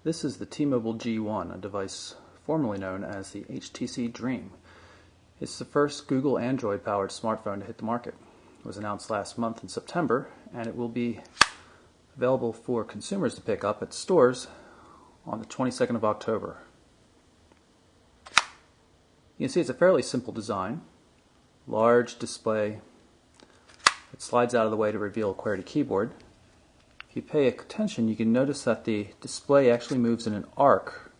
This is the T-Mobile G1, a device formerly known as the HTC Dream. It's the first Google Android-powered smartphone to hit the market. It was announced last month in September, and it will be available for consumers to pick up at stores on the 22nd of October. You can see it's a fairly simple design. Large display. It slides out of the way to reveal a QWERTY keyboard. If you pay attention, you can notice that the display actually moves in an arc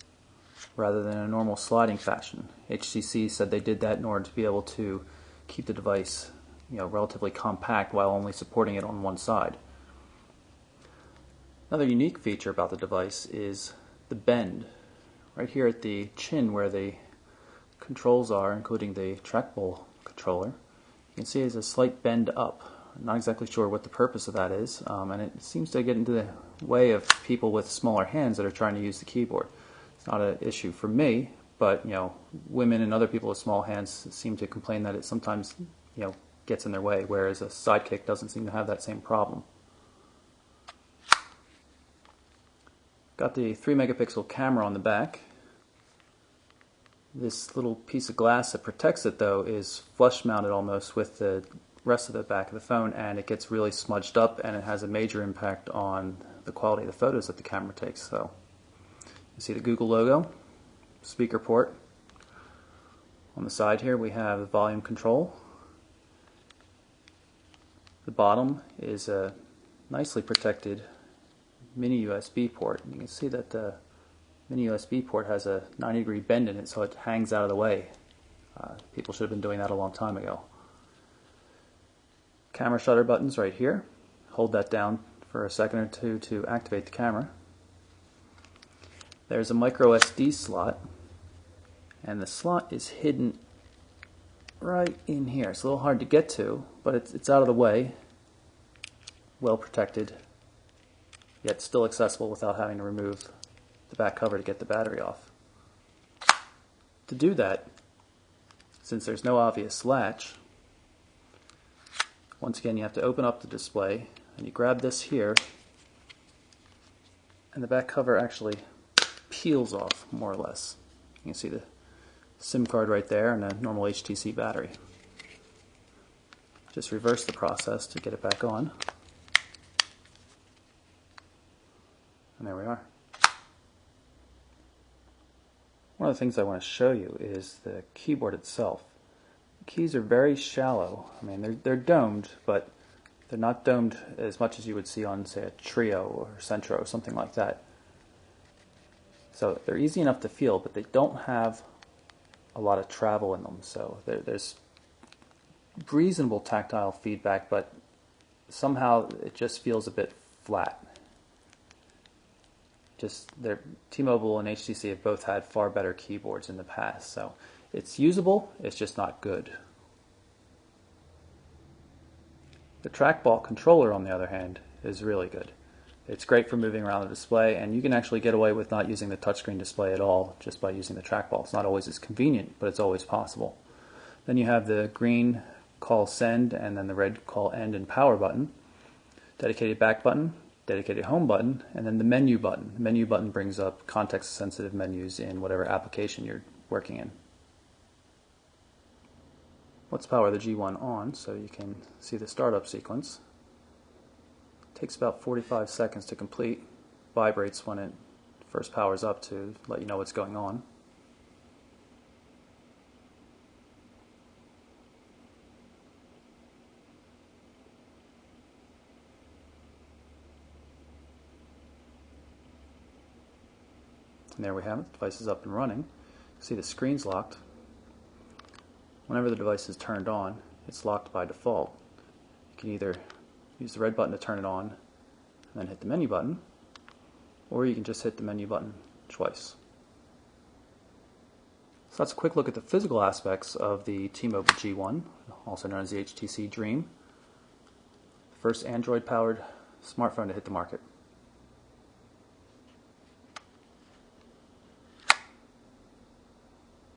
rather than a normal sliding fashion. HTC said they did that in order to be able to keep the device, relatively compact while only supporting it on one side. Another unique feature about the device is the bend. Right here at the chin where the controls are, including the trackball controller, you can see there's a slight bend up. I'm not exactly sure what the purpose of that is, and it seems to get into the way of people with smaller hands that are trying to use the keyboard. It's not an issue for me, but women and other people with small hands seem to complain that it sometimes gets in their way, whereas a Sidekick doesn't seem to have that same problem. Got the 3-megapixel camera on the back. This little piece of glass that protects it, though, is flush mounted almost with the rest of the back of the phone, and it gets really smudged up, and it has a major impact on the quality of the photos that the camera takes. So you see the Google logo, speaker port. On the side here we have the volume control. The bottom is a nicely protected mini USB port. You can see that the mini USB port has a 90-degree bend in it, so it hangs out of the way. People should have been doing that a long time ago. Camera shutter buttons right here. Hold that down for a second or two to activate the camera. There's a micro SD slot, and the slot is hidden right in here. It's a little hard to get to, but it's out of the way, well protected, yet still accessible without having to remove the back cover to get the battery off. To do that, since there's no obvious latch, once again you have to open up the display, and you grab this here, and the back cover actually peels off more or less. You can see the SIM card right there and a normal HTC battery. Just reverse the process to get it back on. And there we are. One of the things I want to show you is the keyboard itself. The keys are very shallow. I mean, they're domed, but they're not domed as much as you would see on, say, a Trio or Centro or something like that. So they're easy enough to feel, but they don't have a lot of travel in them. So there's reasonable tactile feedback, but somehow it just feels a bit flat. T-Mobile and HTC have both had far better keyboards in the past, so it's usable, it's just not good. The trackball controller, on the other hand, is really good. It's great for moving around the display, and you can actually get away with not using the touchscreen display at all just by using the trackball. It's not always as convenient, but it's always possible. Then you have the green call send and then the red call end and power button, dedicated back button, dedicated home button, and then the menu button. The menu button brings up context-sensitive menus in whatever application you're working in. Let's power the G1 on so you can see the startup sequence. It takes about 45 seconds to complete. Vibrates when it first powers up to let you know what's going on. And there we have it. The device is up and running. See the screen's locked. Whenever the device is turned on, it's locked by default. You can either use the red button to turn it on and then hit the menu button, or you can just hit the menu button twice. So that's a quick look at the physical aspects of the T-Mobile G1, also known as the HTC Dream, the first Android-powered smartphone to hit the market.